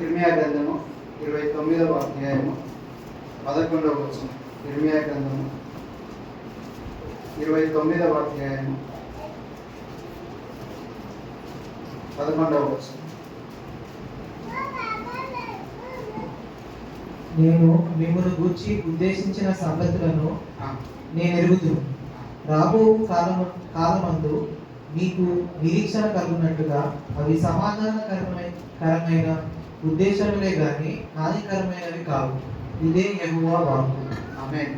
ఇర్మియా గ్రంథము 29వ అధ్యాయము 11వ వచనం. ఇర్మియా గ్రంథము 29వ అధ్యాయము 11వ వచనం. నేను మిమ్మల్ని గూర్చి ఉద్దేశించిన సంగతులను నేను ఎరుగుదును. రాబో కాలమందు మీకు నిరీక్షణ కలుగునట్టుగా అవి సమాధానకరమైన ఉద్దేశములే గాని హానికరమైనవి కావు. ఇదే యెహోవా వాక్కు. ఆమేన్.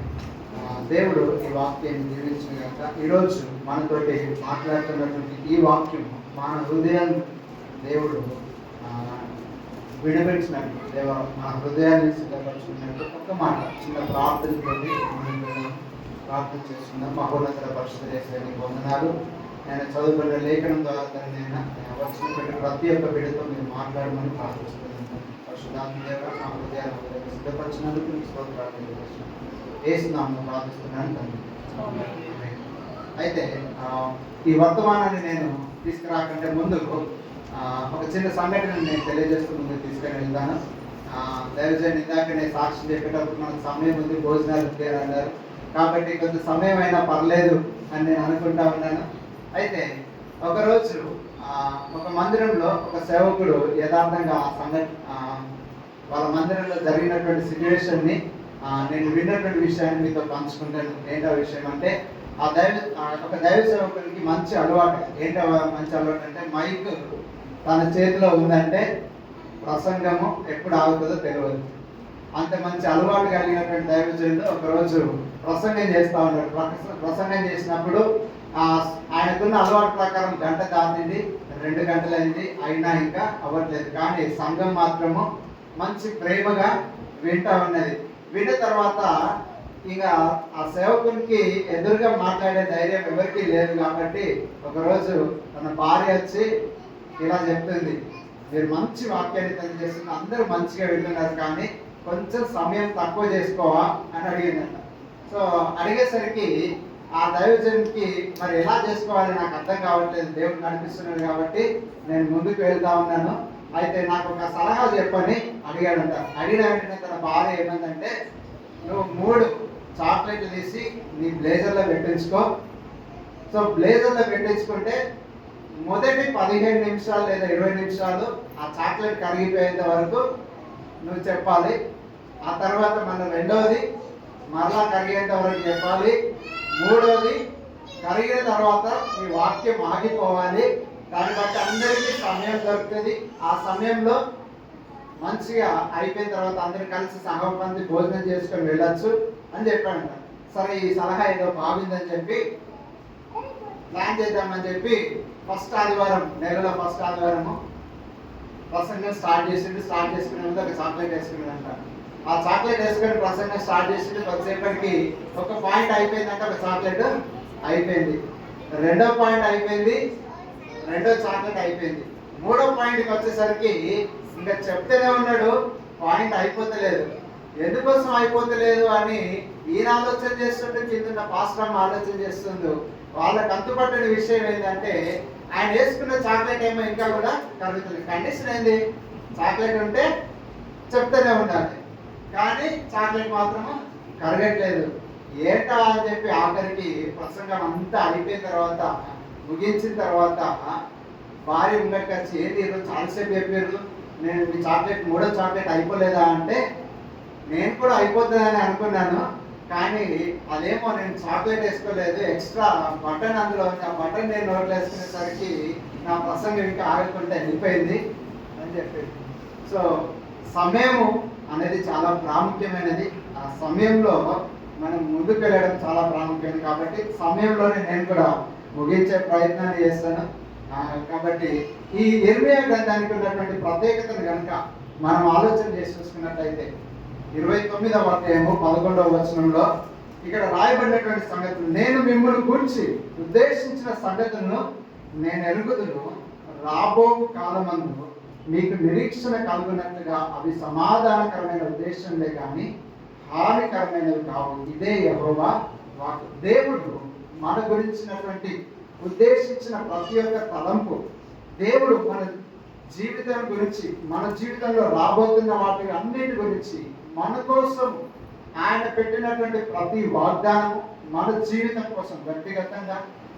దేవుడు ఈ వాక్యాన్ని దీవించిన గాక. ఈరోజు మనతోటి మాట్లాడుతున్నటువంటి ఈ వాక్యం మన హృదయాన్ని దేవుడు విడబెట్టినట్టు, మన హృదయాన్ని సిద్ధపరుచుకున్నట్టు ఒక మాట చిన్న ప్రార్థనతో ప్రార్థన చేస్తున్నాం. మహోన్నత పరిశుద్ధ యేసునికి వందనాలు. నేను చదువుకున్న లేఖనం ద్వారా నేను వచ్చినటువంటి ప్రతి ఒక్క బిడ్డతో మీరు మాట్లాడమని ప్రార్థిస్తున్నాను. పరిశుద్ధాత్మదేవ మా హృదయాన్ని సిద్ధపరిచినందుకు స్తోత్రాలు వేస్తున్నాము ప్రార్థిస్తున్నాను తండ్రి. అయితే ఈ వర్తమానాన్ని నేను తీసుకురాకంటే ముందు ఒక చిన్న సంఘటన నేను తెలియజేస్తూ ముందుకు తీసుకొని వెళ్తాను. దైవజన్ ఇందాకనే సాక్షి చెప్పేటప్పుడు మనకు సమయం ఉంది, భోజనాలు అన్నారు కాబట్టి కొంత సమయం అయినా పర్లేదు అని నేను అనుకుంటా ఉన్నాను. అయితే ఒకరోజు ఒక మందిరంలో ఒక సేవకుడు యథార్థంగా వాళ్ళ మందిరంలో జరిగినటువంటి సిచ్యువేషన్ని నేను విన్నటువంటి విషయాన్ని మీతో పంచుకుంటాను. ఏంటో విషయం అంటే ఒక దైవ సేవకుడికి మంచి అలవాటు. ఏంటో మంచి అలవాటు అంటే మైక్ తన చేతిలో ఉందంటే ప్రసంగము ఎప్పుడు ఆగుతుందో తెలియదు. అంత మంచి అలవాటు కలిగినటువంటి దైవజనుడు ఒకరోజు ప్రసంగం చేస్తూ ఉన్నాడు. ప్రసంగం చేసినప్పుడు ఆయనకున్న అలవాటు ప్రకారం గంట దాటింది, 2 గంటలైంది, అయినా ఇంకా అవ్వట్లేదు. కానీ సంఘం మాత్రము మంచి ప్రేమగా వింటా ఉన్నది. విన్న తర్వాత ఇక ఆ సేవకునికి ఎదురుగా మాట్లాడే ధైర్యం ఎవరికీ లేదు. కాబట్టి ఒకరోజు తన భార్య వచ్చి ఇలా చెప్తుంది, మీరు మంచి వాక్యాన్ని తెలియజేస్తుంది, అందరూ మంచిగా వింటున్నారు, కానీ కొంచెం సమయం తక్కువ చేసుకోవా అని అడిగిందంట. సో అడిగేసరికి ఆ దైవజనుడికి మరి ఎలా చేసుకోవాలి నాకు అర్థం కావట్లేదు, దేవుడు నడిపిస్తున్నాడు కాబట్టి నేను ముందుకు వెళ్తా ఉన్నాను, అయితే నాకు ఒక సలహా చెప్పని అడిగాడంట. అడిగిన వెంటనే తన భార్య ఏమందంటే, నువ్వు 3 చాక్లెట్లు తీసి నీ బ్లేజర్లో పెట్టించుకో. సో బ్లేజర్లో పెట్టించుకుంటే మొదటి 15 నిమిషాలు లేదా 20 నిమిషాలు ఆ చాక్లెట్ కరిగిపోయేంత వరకు నువ్వు చెప్పాలి. ఆ తర్వాత మన రెండవది మరలా కరిగేంత వరకు చెప్పాలి. మూడవది కరిగిన తర్వాత నీ వాక్యం ఆగిపోవాలి. దాన్ని బట్టి అందరికీ సమయం దొరుకుతుంది. ఆ సమయంలో మంచిగా అయిపోయిన తర్వాత అందరూ కలిసి సహపంది భోజనం చేసుకొని వెళ్ళొచ్చు అని చెప్పాడంట. సరే ఈ సలహా ఏదో బాగుందని చెప్పి ప్లాన్ చేద్దామని చెప్పి ఫస్ట్ ఆదివారం, నెలలో ఫస్ట్ ఆదివారము ప్రసంగం స్టార్ట్ చేసుకునే ముందు ఒక చాక్లెట్ వేసుకునేదంట. ఆ చాక్లెట్ వేసుకొని ప్రసంగం స్టార్ట్ చేసింది. కొద్దిసేపటికి ఒక పాయింట్ అయిపోయిందంటే ఒక చాక్లెట్ అయిపోయింది, 2వ పాయింట్ అయిపోయింది, 2వ చాక్లెట్ అయిపోయింది. 3వ పాయింట్కి వచ్చేసరికి ఇంకా చెప్తూనే ఉన్నాడు, పాయింట్ అయిపోతలేదు. ఎందుకోసం అయిపోతలేదు అని ఈయన ఆలోచన చేస్తుంటే కింద పాస్టర్ ఆలోచన చేస్తుందో. వాళ్ళకి అంతుపట్టని విషయం ఏంటంటే ఆయన వేసుకున్న చాక్లెట్ ఏమో ఇంకా కూడా కరుగుతుంది. కండిషన్ ఏంది, చాక్లెట్ ఉంటే చెప్తూనే ఉండాలి, కానీ చాక్లెట్ మాత్రము కరగట్లేదు. ఏంటా అని చెప్పి ఆఖరికి ప్రసంగం అంతా అయిపోయిన తర్వాత, ముగించిన తర్వాత భార్య ముంగడికి వచ్చి, ఏంటి ఈరోజు చాలాసేపు చెప్పారు, నేను మీ చాక్లెట్ 3వ చాక్లెట్ అయిపోలేదా అంటే, నేను కూడా అయిపోతుందని అనుకున్నాను, కానీ అదేమో నేను చాక్లెట్ వేసుకోలేదు, ఎక్స్ట్రా బటన్ అందులో ఉంది, ఆ బటన్ నేను నోట్లో వేసుకునేసరికి నా ప్రసంగం ఇంకా ఆగకుండా వెళ్ళిపోయింది అని చెప్పింది. సో సమయము అనేది చాలా ప్రాముఖ్యమైనది. ఆ సమయంలో మనం ముందుకు వెళ్ళడం చాలా ప్రాముఖ్యమైనది. కాబట్టి సమయంలోనే నేను కూడా ముగించే ప్రయత్నాన్ని చేస్తాను. కాబట్టి ఈ ఇర్మియా గ్రంథానికి ఉన్నటువంటి ప్రత్యేకతను కనుక మనం ఆలోచన చేసి చూసుకున్నట్లయితే 29వ అధ్యాయము 11వ వచనంలో ఇక్కడ రాయబడినటువంటి సంగతులు, నేను మిమ్మల్ని గురించి ఉద్దేశించిన సంగతులను నేను ఎరుగుదును, రాబో కాలమందు మీకు నిరీక్షణ కలుగునట్లుగా అవి సమాధానకరమైన ఉద్దేశంలే కానీ హానికరమైనవి కావు. ఇదే యెహోవా వాక్కు. దేవుడు మన గురించినటువంటి ఉద్దేశించిన ప్రతి ఒక్క తలంపు దేవుడు మన జీవితం గురించి, మన జీవితంలో రాబోతున్న వాటి అన్నిటి గురించి, మన కోసం ఆయన పెట్టినటువంటి ప్రతి వాగ్దానం మన జీవితం కోసం వ్యక్తిగతంగా,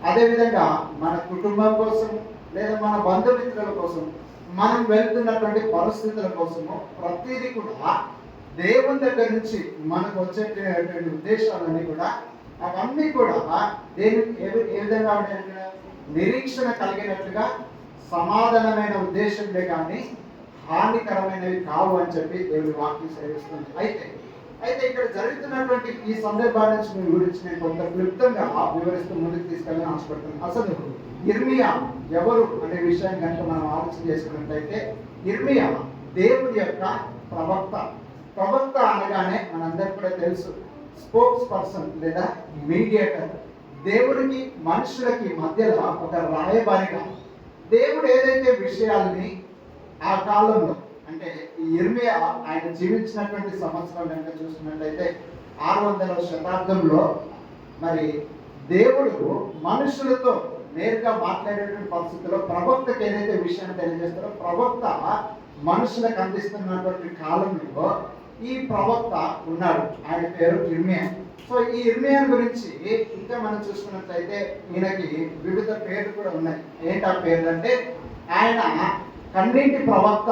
అదేవిధంగా మన కుటుంబం కోసం లేదా మన బంధుమిత్రుల కోసం, మనం వెళ్తున్నటువంటి పరిస్థితుల కోసము ప్రతిదీ కూడా దేవుని దగ్గర నుంచి మనకు వచ్చేటువంటి ఉద్దేశాలన్నీ కూడా అవన్నీ కూడా ఏ విధంగా ఉంటాయంటే నిరీక్షణ కలిగినట్లుగా సమాధానమైన ఉద్దేశంలే కానీ హానికరమైనవి కావు అని చెప్పి దేవుడి వాక్యం సేవిస్తుంది. అయితే ఇక్కడ జరుగుతున్నటువంటి ఈ సందర్భాల నుంచి మీ గురించి నేను కొంత క్లుప్తంగా వివరిస్తూ ముందుకు తీసుకెళ్ళని ఆశపడుతున్నాను. అసలు ఇర్మియా ఎవరు అనే విషయాన్ని కనుక మనం ఆలోచన చేసుకున్నట్లయితే, ఇర్మియా దేవుడి యొక్క ప్రవక్త. ప్రవక్త అనగానే మనందరికీ కూడా తెలుసు, స్పోక్స్ పర్సన్ లేదా మీడియేటర్. దేవుడికి మనుషులకి మధ్యలో ఒక రాయబారిగా దేవుడు ఏదైతే విషయాల్ని ఆ కాలంలో, అంటే ఈ ఇర్మియా ఆయన జీవించినటువంటి సంవత్సరం కనుక చూసుకున్నట్లయితే 600వ శతాబ్దంలో మరి దేవుడు మనుషులతో నేరుగా మాట్లాడేటువంటి పరిస్థితుల్లో ప్రవక్తకి ఏదైతే విషయాన్ని తెలియజేస్తారో, ప్రవక్త మనుషులకు అందిస్తున్నటువంటి కాలంలో ఈ ప్రవక్త ఉన్నాడు. ఆయన పేరు ఇర్మియా. సో ఈ ఇర్మియా గురించి ఇంకా మనం చూసుకున్నట్లయితే ఈయనకి వివిధ పేర్లు కూడా ఉన్నాయి. ఏంటి ఆ పేర్లు అంటే, ఆయన కన్నింటి ప్రవక్త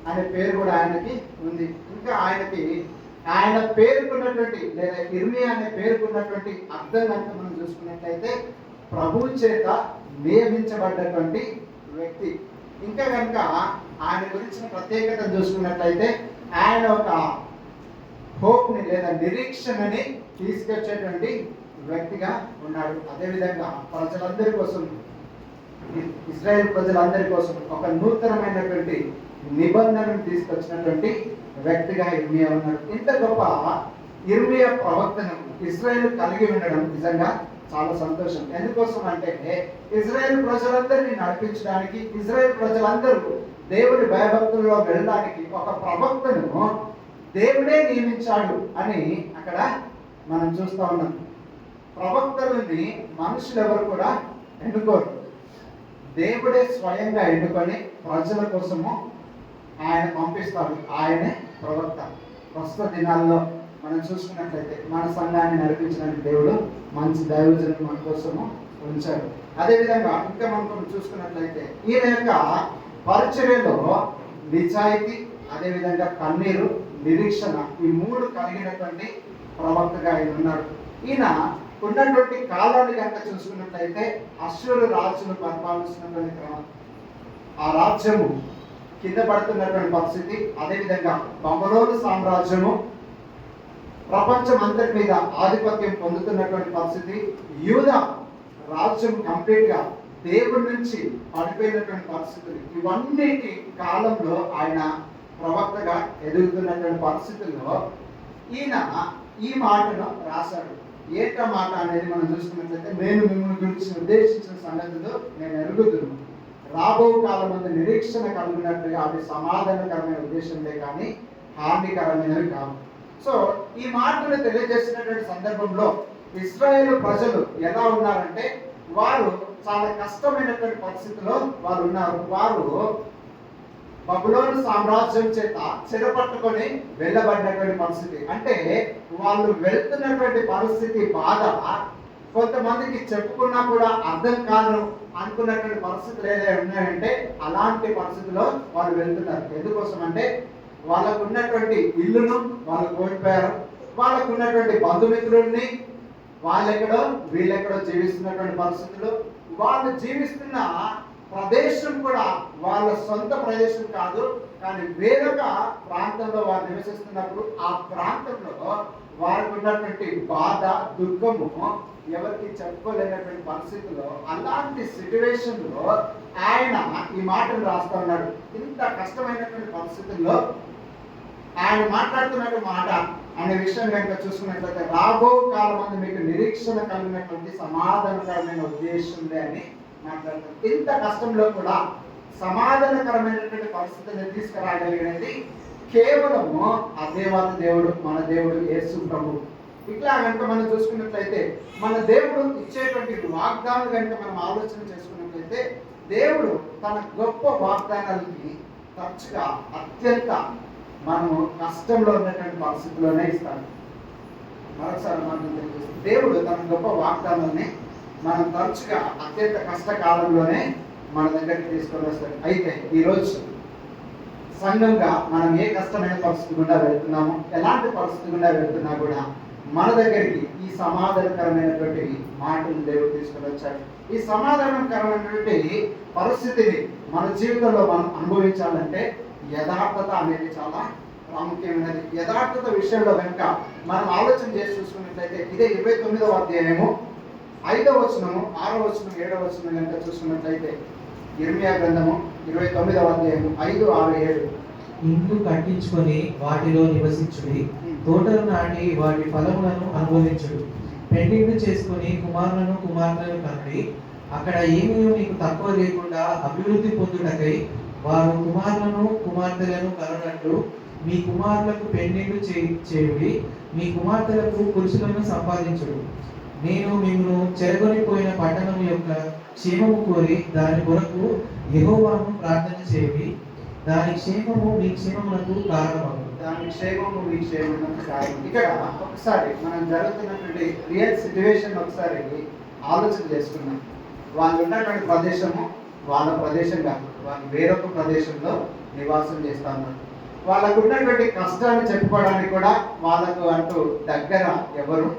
అనే పేరు కూడా ఆయనకి ఉంది. ఇంకా ఆయన పేరుకున్నటువంటి లేదా ఇర్మియా అనే పేరుకున్నటువంటి అర్థం కనుక మనం చూసుకున్నట్లయితే, ప్రభువు చేత నియమించబడ్డటువంటి వ్యక్తి. ఇంకా కనుక ఆయన గురించిన ప్రత్యేకత చూసుకున్నట్లయితే, ఆయన ఒక హోప్ని లేదా నిరీక్షణని తీసుకొచ్చేటువంటి వ్యక్తిగా ఉన్నాడు. అదేవిధంగా ప్రజలందరి కోసం, ఇజ్రాయెల్ ప్రజలందరి కోసం ఒక నూతనమైనటువంటి నిబంధనను తీసుకొచ్చినటువంటి వ్యక్తిగా ఇర్మియా ఉన్నాడు. ఇంత గొప్ప ఇర్మియా ప్రవక్తను ఇజ్రాయెల్ కలిగి ఉండడం నిజంగా చాలా సంతోషం. ఎందుకోసం అంటే, ఇజ్రాయెల్ ప్రజలందరినీ నడిపించడానికి, ఇజ్రాయెల్ ప్రజలందరూ దేవుడి భయభక్తుల్లో వెళ్ళడానికి ఒక ప్రవక్తను దేవుడే నియమించాడు అని అక్కడ మనం చూస్తూ ఉన్నాం. ప్రవక్తలని మనుషులు ఎవరు కూడా ఎన్నుకోరు, దేవుడే స్వయంగా ఎన్నుకొని ప్రజల కోసము ఆయన పంపిస్తాడు. ఆయనే ప్రవక్త. ప్రస్తుత దినాల్లో మనం చూసుకున్నట్లయితే మన సంఘాన్ని నడిపించడానికి దేవుడు మంచి దైవజనులు మన కోసము ఉంచాడు. అదేవిధంగా ఇంకా మనం చూసుకున్నట్లయితే ఈయన యొక్క పరిచర్యలో నిజాయితీ, అదేవిధంగా కన్నీరు, నిరీక్షణ, ఈ మూడు కలిగినటువంటి ప్రవక్తగా ఆయన ఉన్నాడు. ఈయన ఉన్నటువంటి కాలాన్ని కనుక చూసుకున్నట్లయితే అశ్షూరు రాజును పరిపాలిస్తున్నటువంటి క్రమం, ఆ రాజ్యము కింద పడుతున్నటువంటి పరిస్థితి, అదేవిధంగా బబులోను సామ్రాజ్యము ప్రపంచం అంతటి మీద ఆధిపత్యం పొందుతున్నటువంటి పరిస్థితి, యూదా రాజ్యం కంప్లీట్ గా దేవుడి నుంచి పడిపోయినటువంటి పరిస్థితులు, ఇవన్నిటి కాలంలో ఆయన ప్రవక్తగా ఎదుగుతున్నటువంటి పరిస్థితుల్లో ఈయన ఈ మాటను రాశాడు. ఏట మాట అనేది మనం చూసుకున్నట్లయితే, నేను మిమ్మల్ని గురించి ఉద్దేశించిన సంగతులు నేను ఎరుగుదును, రాబో కాలం ముందు నిరీక్షణ కలిగినట్టుగా అవి సమాధానకరమైన ఉద్దేశంలే కానీ హానికరమైనవి కావు. సో ఈ మాటలు తెలియజేసినటువంటి సందర్భంలో ఇశ్రాయేలు ప్రజలు ఎలా ఉన్నారంటే, వారు చాలా కష్టమైనటువంటి పరిస్థితిలో వారు ఉన్నారు. వారు బబులోను సామ్రాజ్యం చేత చెరపట్టుకొని వెళ్ళబడినటువంటి పరిస్థితి. అంటే వాళ్ళు వెళ్తున్నటువంటి పరిస్థితి బాధ కొంతమందికి చెప్పుకున్నా కూడా అర్థం కాదు అనుకున్నటువంటి పరిస్థితులు ఏదైనా ఉన్నాయంటే, అలాంటి పరిస్థితిలో వాళ్ళు వెళ్తున్నారు. ఎందుకోసం అంటే, వాళ్ళకు ఉన్నటువంటి ఇల్లును వాళ్ళు కోల్పోయారు, వాళ్ళకు ఉన్నటువంటి బంధుమిత్రుల్ని వాళ్ళెక్కడో వీళ్ళెక్కడో జీవిస్తున్నటువంటి పరిస్థితులు, వాళ్ళు జీవిస్తున్న ప్రదేశం కూడా వాళ్ళ సొంత ప్రదేశం కాదు, కానీ వేరొక ప్రాంతంలో వారు నివసిస్తున్నప్పుడు ఆ ప్రాంతంలో వారికి ఉన్నటువంటి బాధ, దుఃఖము ఎవరికి చెప్పుకోలేనటువంటి పరిస్థితుల్లో, అలాంటి సిచ్యువేషన్లో ఆయన ఈ మాటలు రాస్తా ఉన్నాడు. ఇంత కష్టమైనటువంటి పరిస్థితుల్లో ఆయన మాట్లాడుతున్నట్టు మాట అనే విషయం కనుక చూసుకున్నట్లయితే, రాబో కాలం మంది మీకు నిరీక్షణ కలిగినటువంటి సమాధానకరమైన ఉద్దేశం అని మాట్లాడుతారు. ఇంత కష్టంలో కూడా సమాధానకరమైనటువంటి పరిస్థితిని తీసుకురాగలిగినది కేవలము ఆ దేవాది దేవుడు, మన దేవుడు యేసు ప్రభు. ఇట్లా కనుక మనం చూసుకున్నట్లయితే, మన దేవుడు ఇచ్చేటువంటి వాగ్దానాలు కనుక మనం ఆలోచన చేసుకున్నట్లయితే, దేవుడు తన గొప్ప వాగ్దానాలకి తరచుగా అత్యంత మనము కష్టంలో ఉన్నటువంటి పరిస్థితుల్లోనే ఇస్తాడు. మరొకసారి మనం తెలియజేస్తాం, దేవుడు తన గొప్ప వాగ్దానాన్ని మనం తరచుగా అత్యంత కష్టకాలంలోనే మన దగ్గరికి తీసుకొని వస్తాడు. అయితే ఈరోజు సంఘంగా మనం ఏ కష్టమైన పరిస్థితి గుండా వెళ్తున్నామో, ఎలాంటి పరిస్థితి గుండా వెళ్తున్నా కూడా మన దగ్గరికి ఈ సమాధానకరమైనటువంటి మాటలు దేవుడు తీసుకొని వచ్చాడు. ఈ సమాధానకరమైనటువంటి పరిస్థితిని మన జీవితంలో మనం అనుభవించాలంటే యథార్థత అనేది చాలా ప్రాముఖ్యమైనది. యథార్థత విషయంలో కనుక మనం ఆలోచన చేసి చూసుకున్నట్లయితే ఇదే 29వ అధ్యాయము 5వ వచనము 6వ వచనం 7వ వచనం కనుక చూసుకున్నట్లయితే ఇర్మియా గ్రంథము 29వ అధ్యాయము 5, 6, 7. ఇండ్లు కట్టించుకొని వాటిలో నివసించుడి, తోటలు నాటి వాటి ఫలములను అనుభవించుడు, పెండింగ్లు చేసుకొని కుమారులను కుమార్తెలను కనుడి. అక్కడ ఏమీ మీకు తక్కువ లేకుండా అభివృద్ధి పొందుటకై వారు కుమారులను కుమార్తెలను కనునట్లు మీ కుమారులకు పెండింగ్లు చేయుడి, మీ కుమార్తెలకు పురుషులను సంపాదించుడు. నేను మిమ్మల్ని చెరగొనిపోయిన పట్టణం యొక్క క్షేమము కోరి దాని కొరకు యెహోవాను ప్రార్థన చేయుడి. దాని క్షేమము మీ క్షేమమునకు కారణమగు. దాని క్షేమము మీ క్షేమమునకు కారణం. ఇక్కడ ఒకసారి మనం జరుగుతున్నటువంటి రియల్ సిచ్యువేషన్ ఒకసారి ఆలోచన చేసుకున్నాం. వాళ్ళు ఉన్నటువంటి ప్రదేశము వాళ్ళ ప్రదేశం కాదు, వాళ్ళు వేరొక ప్రదేశంలో నివాసం చేస్తా ఉన్నారు. వాళ్ళకు ఉన్నటువంటి కష్టాన్ని చెప్పుకోవడానికి కూడా వాళ్ళకు అంటూ దగ్గర ఎవరు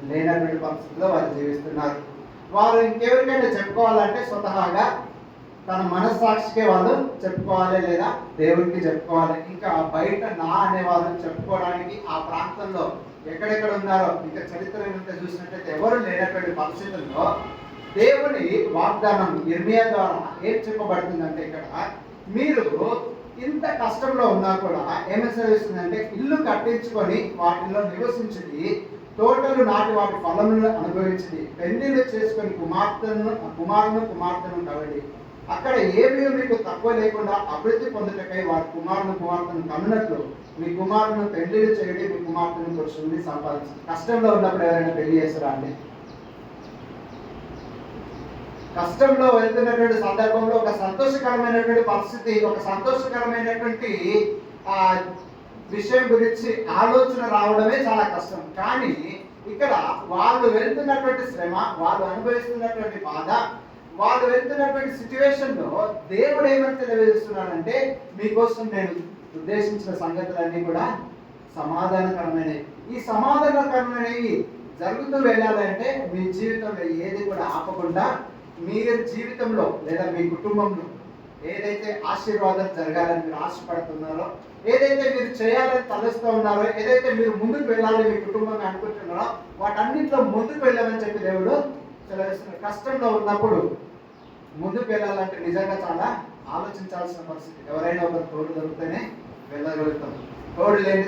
లేనటువంటి పరిస్థితిలో వాళ్ళు జీవిస్తున్నారు. వాళ్ళు ఇంకెవరికైనా చెప్పుకోవాలంటే స్వతహాగా తన మనస్సాక్షికే వాళ్ళు చెప్పుకోవాలి, లేదా దేవుడికి చెప్పుకోవాలి. ఇంకా బయట నా అనే వాళ్ళు చెప్పుకోవడానికి ఆ ప్రాంతంలో ఎక్కడెక్కడ ఉన్నారో ఇంకా చరిత్ర చూసినట్లయితే ఎవరు లేనటువంటి పరిస్థితుల్లో దేవుని వాగ్దానం ఇర్మియా ద్వారా ఏం చెప్పబడుతుందంటే, ఇక్కడ మీరు ఇంత కష్టంలో ఉన్నా కూడా ఏమేమి సెలవిస్తుందంటే ఇల్లు కట్టించుకొని వాటిలో నివసించింది, తోటలు నాటి వాటి ఫలములను అనుభవించింది, పెళ్లిళ్ళు చేసుకొని కుమారును కుమార్తెను కవడి. అక్కడ ఏమీ మీకు తక్కువ లేకుండా అభివృద్ధి పొందుటకై వారి కుమార్తెను కనున్నట్లు మీ కుమారును పెళ్లిళ్ళు చేయడి, మీ కుమార్తెను పురుషుల్ని సంపాదించండి. కష్టంలో ఉన్నప్పుడు ఎవరైనా పెళ్లి చేస్తారా అండి? కష్టంలో వెళ్తున్నటువంటి సందర్భంలో ఒక సంతోషకరమైనటువంటి పరిస్థితి, ఒక సంతోషకరమైనటువంటి విషయం గురించి ఆలోచన రావడమే చాలా కష్టం. కానీ ఇక్కడ వాళ్ళు వెళ్తున్నటువంటి శ్రమ, వాళ్ళు అనుభవిస్తున్నటువంటి బాధ, వాళ్ళు వెళ్తున్నటువంటి సిచ్యువేషన్లో దేవుడు ఏమని తెలియజేస్తున్నాడంటే, మీకోసం నేను ఉద్దేశించిన సంగతులన్నీ కూడా సమాధానకరమైనవి. ఈ సమాధానకరమైనవి జరుగుతూ వెళ్ళాలంటే మీ జీవితంలో ఏది కూడా ఆపకుండా మీరు జీవితంలో లేదా మీ కుటుంబంలో ఏదైతే ఆశీర్వాదం జరగాలని మీరు ఆశపడుతున్నారో, ఏదైతే మీరు చేయాలని తలస్తూ ఉన్నారో, ఏదైతే మీరు ముందుకు వెళ్ళాలని మీ కుటుంబంగా అనుకుంటున్నారో వాటన్నింటిలో ముందుకు వెళ్ళాలని చెప్పి దేవుడు సెలవిస్తున్నారు. కష్టంలో ఉన్నప్పుడు ముందుకు వెళ్ళాలంటే నిజంగా చాలా ఆలోచించాల్సిన పరిస్థితి. ఎవరైనా ఒకరు తోడు దొరికితేనే వెళ్ళగలుగుతాం, తోడు లేని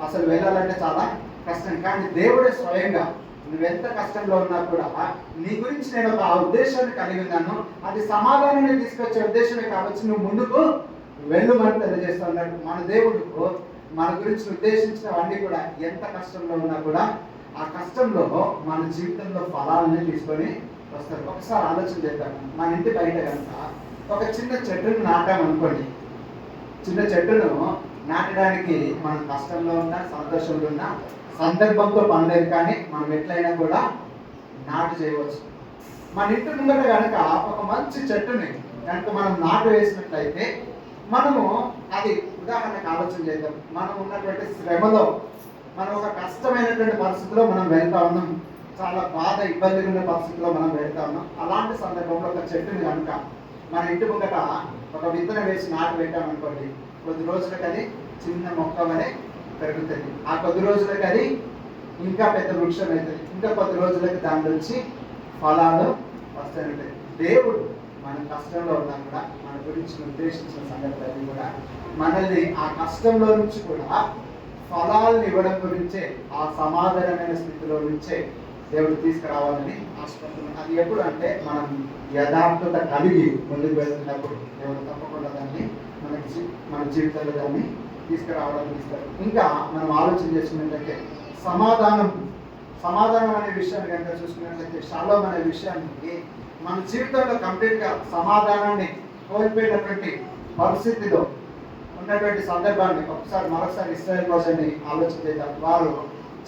అసలు వెళ్ళాలంటే చాలా కష్టం. కానీ దేవుడే స్వయంగా నువ్వెంత కష్టంలో ఉన్నా కూడా నీ గురించి నేను ఒక ఉద్దేశాన్ని కలిగి ఉన్నాను, అది సమాధానాన్ని తీసుకొచ్చే ఉద్దేశమే కావచ్చు, నువ్వు ముందుకు వెళ్ళమని తెలియజేస్తా ఉన్నాడు. మన దేవుడు మన గురించి ఉద్దేశించినవన్నీ కూడా ఎంత కష్టంలో ఉన్నా కూడా ఆ కష్టంలో మన జీవితంలో ఫలాలని తీసుకొని వస్తారు. ఒకసారి ఆలోచన చేద్దాం. మన ఇంటి బయట కనుక ఒక చిన్న చెట్టును నాటామనుకోండి, చిన్న చెట్టును నాటడానికి మనం కష్టంలో ఉన్నా సంతోషంలో ఉన్నా సందర్భంతో పనిలేదు, కానీ మనం ఎట్లయినా కూడా నాటు చేయవచ్చు. మన ఇంటి ముందర కనుక ఒక మంచి చెట్టుని కనుక మనం నాటు వేసినట్లయితే మనము అది ఉదాహరణకు ఆలోచన చేద్దాం. మనం ఉన్నటువంటి శ్రమలో, మనం ఒక కష్టమైనటువంటి పరిస్థితిలో మనం వెళ్తా ఉన్నాం, చాలా బాధ ఇబ్బందిగా ఉన్న పరిస్థితిలో మనం వెళ్తా ఉన్నాం. అలాంటి సందర్భంలో ఒక చెట్టుని కనుక మన ఇంటి ముంగట ఒక విత్తనం వేసి నాటు పెట్టామనుకోండి, కొద్ది రోజులకు అది చిన్న మొక్క వలె పెరుగుతుంది. ఆ కొద్ది రోజులకు అది ఇంకా పెద్ద వృక్షం అవుతుంది. ఇంకా కొద్ది రోజులకి దాని నుంచి ఫలాలు వస్తాయి. దేవుడు మన కష్టంలో ఉన్నా కూడా మన గురించి ఉద్దేశించిన సంగతులన్నీ కూడా మనల్ని ఆ కష్టంలో నుంచి కూడా ఫలాలను ఇవ్వడం గురించే, ఆ సమాధానమైన స్థితిలో నుంచే దేవుడు తీసుకురావాలని ఆశపడుతున్నాం. అది ఎప్పుడు అంటే మనం యథార్థత కలిగి ముందుకు వెళ్తున్నప్పుడు దేవుడు తప్పకుండా దాన్ని మన జీవితంలో దాన్ని తీసుకురావడానికి ఇస్తారు. ఇంకా మనం ఆలోచన చేసుకున్నట్లయితే సమాధానం అనే విషయాన్ని కనుక చూసుకున్నట్లయితే, షాలోమ్ అనే విషయానికి మన జీవితంలో కంప్లీట్గా సమాధానాన్ని కోల్పోయినటువంటి పరిస్థితిలో ఉన్నటువంటి సందర్భాన్ని మరొకసారి ఇశ్రాయేల్ ప్రజల్ని ఆలోచన చేద్దాం. వారు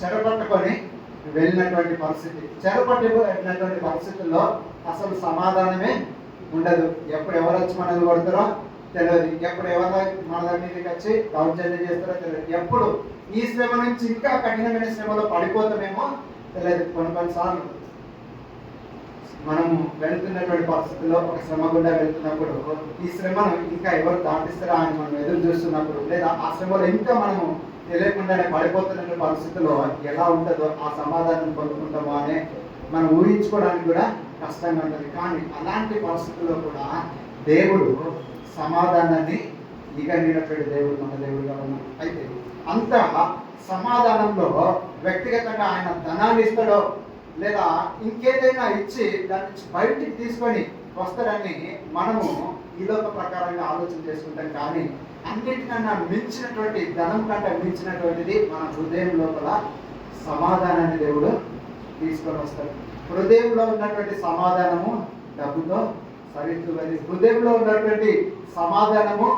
చెరపట్టుకొని వెళ్ళినటువంటి పరిస్థితి, చెరపట్టుకున్నటువంటి పరిస్థితుల్లో అసలు సమాధానమే ఉండదు. ఎప్పుడు ఎవరు వచ్చి మనల్ని కొడతారో తెలియదు, ఎప్పుడు ఎవరు మన దగ్గరికి వచ్చి దౌర్జన్యం చేస్తారో తెలియదు, ఎప్పుడు ఈ శ్రమ నుంచి ఇంకా కఠినమైన శ్రమలో పడిపోతామేమో తెలియదు. కొన్నిసార్లు మనము వెళ్తున్నటువంటి పరిస్థితుల్లో ఒక శ్రమ గుండా వెళ్తున్నప్పుడు ఈ శ్రమను ఇంకా ఎవరు దాటిస్తారా అని మనం ఎదురు చూస్తున్నప్పుడు, లేదా ఆ శ్రమలో ఇంకా మనము తెలియకుండానే పడిపోతున్న పరిస్థితుల్లో ఎలా ఉంటుందో ఆ సమాధానం పొందుకుంటామో అనే మనం ఊహించుకోవడానికి కూడా కష్టంగా ఉంటుంది. కానీ అలాంటి పరిస్థితుల్లో కూడా దేవుడు సమాధానాన్ని ఇగనినటువంటి దేవుడు మన దేవుడుగా ఉన్నాడు. అయితే అంత సమాధానంలో వ్యక్తిగతంగా ఆయన ధనాన్ని ఇస్తాడో లేదా ఇంకేదైనా ఇచ్చి దాని నుంచి బయటికి తీసుకొని వస్తాడని మనము ఈ లోక ప్రకారంగా ఆలోచన చేసుకుంటాం. కానీ అన్నిటికన్నా మించినటువంటి, ధనం కంటే మించినటువంటిది మన హృదయం లోపల సమాధానాన్ని దేవుడు తీసుకొని వస్తాడు. హృదయంలో ఉన్నటువంటి సమాధానము డబ్బుతో సరితున్నది. హృదయంలో ఉన్నటువంటి సమాధానము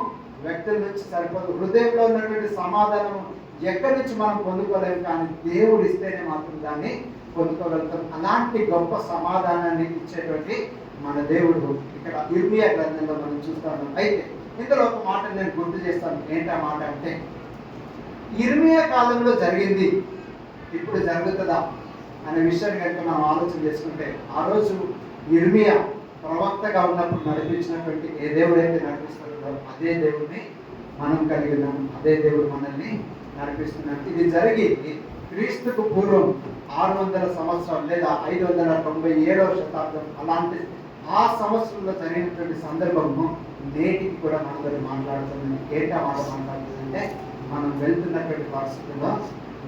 వ్యక్తుల నుంచి సరిపోదు. హృదయంలో ఉన్నటువంటి సమాధానము ఎక్కడి నుంచి మనం పొందుకోలేము, కానీ దేవుడు ఇస్తేనే మాత్రం దాన్ని పొందుకోగలుగుతాం. అలాంటి గొప్ప సమాధానాన్ని ఇచ్చేటువంటి మన దేవుడు ఇక్కడ ఇర్మియా గ్రంథంలో మనం చూస్తాము. అయితే ఇందులో ఒక మాట నేను గుర్తు చేస్తాను. ఏంటి ఆ మాట అంటే, ఇర్మియా కాలంలో జరిగింది ఇప్పుడు జరుగుతుందా అనే విషయాన్ని కనుక మనం ఆలోచన చేసుకుంటే, ఆ రోజు ఇర్మియా ప్రవక్తగా ఉన్నప్పుడు నడిపించినటువంటి ఏ దేవుడైతే నడిపిస్తున్నాడో అదే దేవుడిని మనం కలిగి ఉన్నాము, అదే దేవుడు మనల్ని నడిపిస్తున్నాడు. ఇది జరిగి క్రీస్తుకు పూర్వం 600 సంవత్సరాలు లేదా 597వ శతాబ్దం, అలాంటి ఆ సంవత్సరంలో జరిగినటువంటి సందర్భము నేటికి కూడా మనతో మాట్లాడుతుంది. ఏంటా మాట మాట్లాడుతుందంటే, మనం వెళ్తున్నటువంటి పరిస్థితుల్లో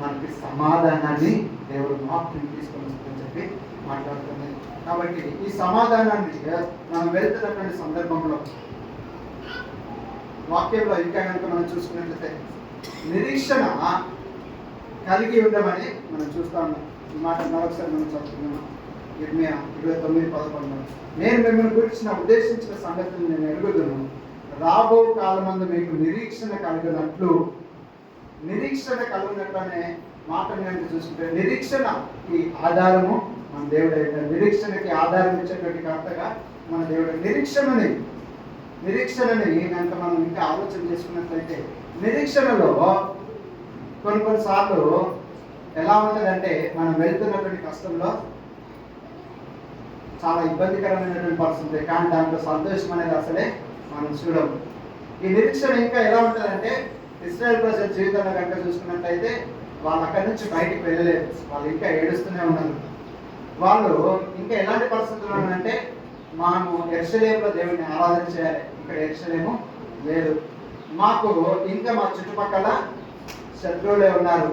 మనకి సమాధానాన్ని దేవుడు మాత్రం తీసుకొని వస్తుందని చెప్పి మాట్లాడుతుంది. కాబట్టి ఈ సమాధానాన్ని మనం వెళ్తున్నటువంటి సందర్భంలో వాక్యంలో ఇంకా కనుక మనం చూసుకున్నట్లయితే నిరీక్షణ కలిగి ఉండమని మనం చూస్తా ఉన్నాం. ఈ మాట మరొకసారి మనం చదువుతున్నాం. ఇర్మియా 29:11. నేను మిమ్మల్ని గురించిన ఉద్దేశించిన సంగతిని నేను ఎరుగుదును, రాబో కాలమందు మీకు నిరీక్షణ కలిగినట్లు. నిరీక్షణ కలిగినట్లు అనే మాటను కనుక చూసుకుంటే, నిరీక్షణకి ఆధారము మన దేవుడు అయితే, నిరీక్షణకి ఆధారం ఇచ్చేటువంటి కర్తగా మన దేవుడు. నిరీక్షణని కనుక మనం ఇంకా ఆలోచన చేసుకున్నట్లయితే, నిరీక్షణలో కొన్నిసార్లు ఎలా ఉంటుందంటే, మనం వెళ్తున్నటువంటి కష్టంలో చాలా ఇబ్బందికరమైనటువంటి పరిస్థితి, కానీ దాంట్లో సంతోషం అనేది అసలే మనం చూడము. ఈ నిరీక్షణ ఇంకా ఎలా ఉంటుందంటే, ఇశ్రాయేల్ ప్రజల జీవితంలో కనుక చూసుకున్నట్లయితే వాళ్ళు అక్కడి నుంచి బయటికి వెళ్ళలేదు, వాళ్ళు ఇంకా ఏడుస్తూనే ఉన్నారు. వాళ్ళు ఇంకా ఎలాంటి పరిస్థితుల్లో ఉన్నారంటే, మనము యెరూషలేములో దేవుడిని ఆరాధన చేయాలి, ఇక్కడ యెరూషలేము లేదు, మాకు ఇంకా మా చుట్టుపక్కల శత్రువులే ఉన్నారు.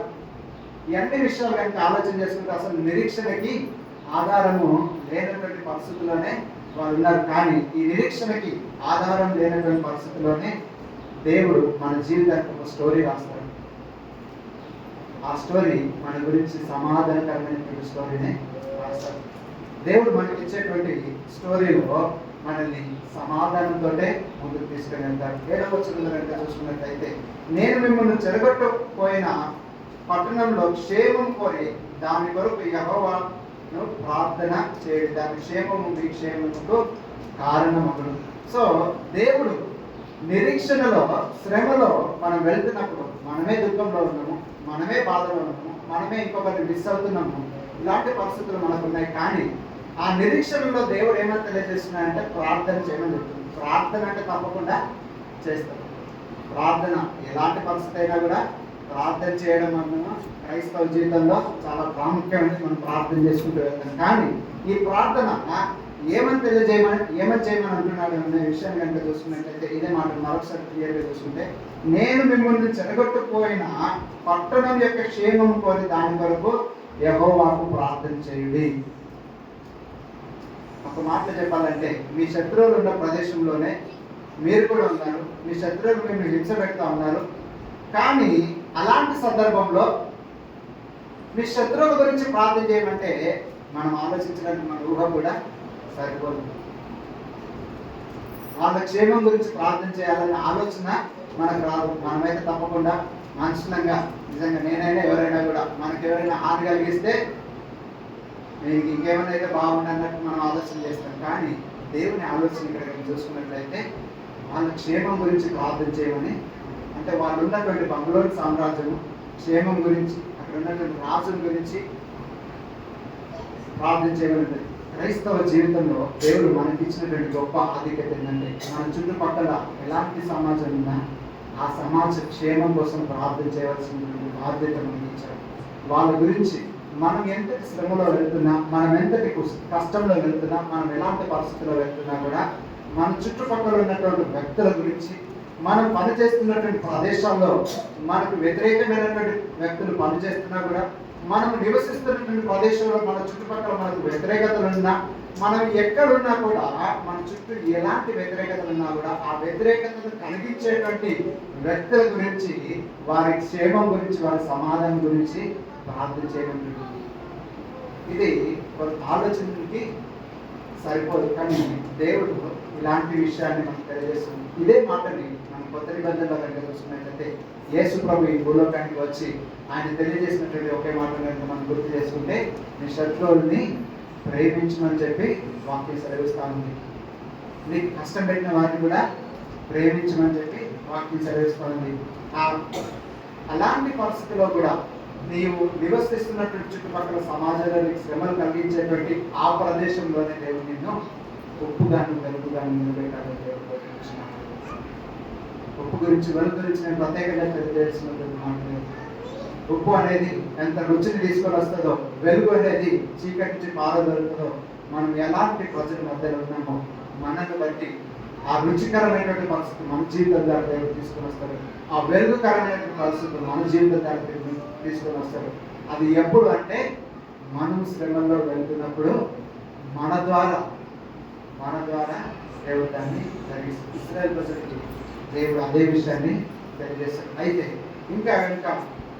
ఈ అన్ని విషయాలు కనుక ఆలోచన చేసుకుంటే అసలు నిరీక్షణకి ఆధారము లేనటువంటి పరిస్థితుల్లోనే వాళ్ళు ఉన్నారు. కానీ ఈ నిరీక్షణకి ఆధారం లేనటువంటి పరిస్థితుల్లోనే దేవుడు మన జీవితానికి ఒక స్టోరీ రాస్తాడు. ఆ స్టోరీ మన గురించి సమాధానకరమైనటువంటి స్టోరీనే రాస్తాడు. దేవుడు మనకి ఇచ్చేటువంటి స్టోరీలో మనల్ని సమాధానంతో ముందుకు తీసుకుని వెళ్తాడు. 7వ వచనంలో కనుక చూసుకున్నట్లయితే, నేను మిమ్మల్ని చెరగొట్టకపోయిన పట్టణంలో క్షేమం కోరి దాని కొరకు యెహోవాను ప్రార్థన చేయడం, దాని క్షేమము మీ క్షేమముకు కారణమగును. సో దేవుడు నిరీక్షణలో, శ్రమలో మనం వెళ్తున్నప్పుడు మనమే దుఃఖంలో ఉన్నాము, మనమే బాధలో ఉన్నాము, మనమే ఇంకొకరిని మిస్ అవుతున్నాము, ఇలాంటి పరిస్థితులు మనకు ఉన్నాయి. కానీ ఆ నిరీక్షణలో దేవుడు ఏమని తెలియజేస్తున్నాడంటే, ప్రార్థన చేయమని చెప్తుంది. ప్రార్థన అంటే తప్పకుండా చేస్తాం. ప్రార్థన ఎలాంటి పరిస్థితి అయినా కూడా ప్రార్థన చేయడం అన్న క్రైస్తవ జీవితంలో చాలా ప్రాముఖ్యమైనది. మనం ప్రార్థన చేసుకుంటూ వెళ్తాం. కానీ ఈ ప్రార్థన ఏమని చేయమని అంటున్నాడు అనే విషయాన్ని కనుక చూసుకున్నట్లయితే, ఇదే మాట మరొకసారి క్లియర్గా చూసుకుంటే, నేను మిమ్మల్ని చెరగొట్టుకుపోయిన పట్టణం యొక్క క్షేమం కోరి దాని కొరకు యెహోవాకు ప్రార్థన చేయుడి. ఒక మాటలో చెప్పాలంటే, మీ శత్రువులు ఉన్న ప్రదేశంలోనే మీరు కూడా ఉన్నారు, మీ శత్రువులు మిమ్మల్ని హింస పెడతా ఉన్నారు. కానీ అలాంటి సందర్భంలో మీ శత్రువుల గురించి ప్రార్థన చేయమంటే మనం ఆలోచించడానికి మన ఊహ కూడా సరిపోదు. వాళ్ళ క్షేమం గురించి ప్రార్థన చేయాలనే ఆలోచన మనకు రాదు. మనమైతే తప్పకుండా మనుషులంగా నిజంగా నేనైనా ఎవరైనా కూడా మనకు ఎవరైనా హాని కలిగిస్తే నేను ఇంకేమైనా అయితే బాగుండన్నట్టు మనం ఆలోచన చేస్తాం. కానీ దేవుని ఆలోచన ఇక్కడ చూసుకున్నట్లయితే వాళ్ళ క్షేమం గురించి ప్రార్థన చేయమని, అంటే వాళ్ళు ఉన్నటువంటి బబులోను సామ్రాజ్యం క్షేమం గురించి, అక్కడ ఉన్నటువంటి రాజుల గురించి ప్రార్థన చేయమని. క్రైస్తవ జీవితంలో దేవుడు మనకి ఇచ్చినటువంటి గొప్ప ఆధిక్యత ఏంటంటే మన చుట్టుపక్కల ఎలాంటి సమాజం ఉన్నా ఆ సమాజ క్షేమం కోసం ప్రార్థన చేయవలసినటువంటి బాధ్యత మనకి ఇచ్చారు. వాళ్ళ గురించి మనం ఎంతటి శ్రమలో వెళ్తున్నా, మనం ఎంతటి కష్టంలో వెళ్తున్నా, మనం ఎలాంటి పరిస్థితుల్లో వెళ్తున్నా కూడా మన చుట్టుపక్కల ఉన్నటువంటి వ్యక్తుల గురించి, మనం పనిచేస్తున్నటువంటి ప్రదేశాల్లో మనకు వ్యతిరేకమైనటువంటి వ్యక్తులు పనిచేస్తున్నా కూడా, మనం నివసిస్తున్నటువంటి ప్రదేశంలో మన చుట్టుపక్కల మనకు వ్యతిరేకతలు ఉన్నా, మనం ఎక్కడున్నా కూడా మన చుట్టూ ఎలాంటి వ్యతిరేకతలు ఉన్నా కూడా ఆ వ్యతిరేకతను కలిగించేటువంటి వ్యక్తుల గురించి, వారి క్షేమం గురించి, వారి సమాధానం గురించి ప్రార్థన చేయడం. ఇది కొంత ఆలోచనకి సరిపోదు, కానీ దేవుడు ఇలాంటి విషయాన్ని మనకు తెలియజేస్తుంది. ఇదే మాటని మనం కొత్త నిబంధనలో కనుక చూసుకున్నట్లయితే యేసు ప్రభు ఈ భూలోకానికి వచ్చి ఆయన తెలియజేసినటువంటి ఒకే మాట కనుక మనం గుర్తు చేసుకుంటే, నీ శత్రువుల్ని ప్రేమించమని చెప్పి వాక్యం సెలవిస్తా ఉంది. నీకు కష్టం పెట్టిన వారిని కూడా ప్రేమించమని చెప్పి వాక్యం సెలవిస్తా ఉంది. అలాంటి పరిస్థితిలో కూడా నీవు నివసిస్తున్నటువంటి చుట్టుపక్కల సమాజంలో నీకు శ్రమలు కలిగించేటువంటి ఆ ప్రదేశంలోనే దేవుడు నిన్ను ఉప్పుగాను వెలుగుగాను నిలబెట్టాలని దేవుడు కోరుకుంటున్నాను. ఉప్పు గురించి వెలుగు గురించి నేను ప్రత్యేకంగా తెలియజేసినటువంటి మాట. ఉప్పు అనేది ఎంత రుచిని తీసుకొని వస్తుందో, వెలుగు అనేది చీకటి నుంచి పారదొరుకుతుందో, మనం ఎలాంటి ప్రజల మధ్యలో ఉన్నామో మనల్ని బట్టి ఆ రుచికరమైనటువంటి పరిస్థితి మన జీవితం ద్వారా దేవుడు తీసుకొని వస్తారు. ఆ వెలుగుకరమైనటువంటి పరిస్థితులు మన జీవితం ద్వారా తీసుకొని వస్తారు. అది ఎప్పుడు అంటే మనం శ్రమంలో వెళ్తున్నప్పుడు మన ద్వారా దేవుడు దాన్ని జరిగిస్తారు. ఇశ్రాయేలు ప్రజలకి దేవుడు అదే విషయాన్ని తెలియజేస్తాడు. అయితే ఇంకా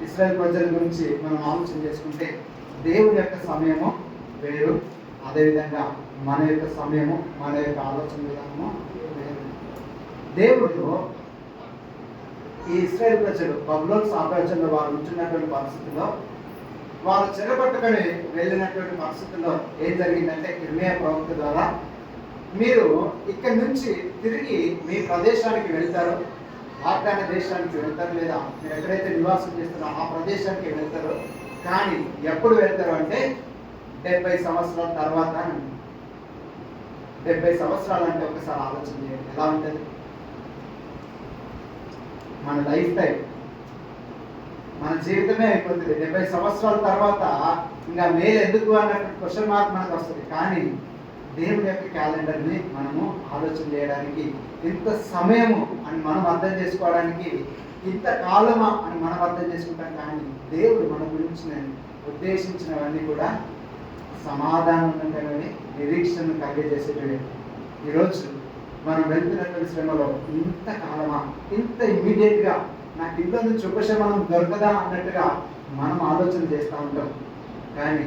ఇశ్రాయేలు ప్రజల గురించి మనం ఆలోచన చేసుకుంటే దేవుడి యొక్క సమయము వేరు, అదేవిధంగా మన యొక్క సమయము, మన యొక్క ఆలోచన విధానము వేరు. దేవుడు ఈ ఇశ్రాయేలు ప్రజలు బబులోను సామ్రాజ్యంలో వారు ఉంటున్నటువంటి పరిస్థితుల్లో, వారు చెరపట్టుకొని వెళ్ళినటువంటి పరిస్థితుల్లో ఏం జరిగిందంటే ఇర్మియా ప్రవక్త ద్వారా, మీరు ఇక్కడి నుంచి తిరిగి మీ ప్రదేశానికి వెళ్తారో, వాగ్దాన దేశానికి వెళ్తారు, లేదా మీరు ఎక్కడైతే నివాసం చేస్తారో ఆ ప్రదేశానికి వెళ్తారో, కానీ ఎప్పుడు వెళ్తారు అంటే 70 సంవత్సరాల తర్వాత. 70 సంవత్సరాలు అంటే ఒకసారి ఆలోచన చేయండి, ఎలా ఉంటుంది మన లైఫ్ టైం, మన జీవితమే అయిపోతుంది. 70 సంవత్సరాల తర్వాత ఇంకా మేలు ఎందుకు అన్నట్టు క్వశ్చన్ మార్క్ మనకు వస్తుంది. కానీ దేవుడి యొక్క క్యాలెండర్ని మనము ఆలోచన చేయడానికి, ఇంత సమయము అని మనం అర్థం చేసుకోవడానికి ఇంత కాలమా అని మనం అర్థం చేసుకుంటాం. కానీ దేవుడు మన గురించి ఉద్దేశించినవన్నీ కూడా సమాధానం నిరీక్షను కలిగజేసేటవి. ఈరోజు మనం వెళ్తున్నటువంటి శ్రమలో ఇంత కాలమా, ఇంత ఇమ్మీడియట్గా నాకు ఇంత నుంచి ఉపశమనం దొరకదా అన్నట్టుగా మనం ఆలోచన చేస్తూ ఉంటాం. కానీ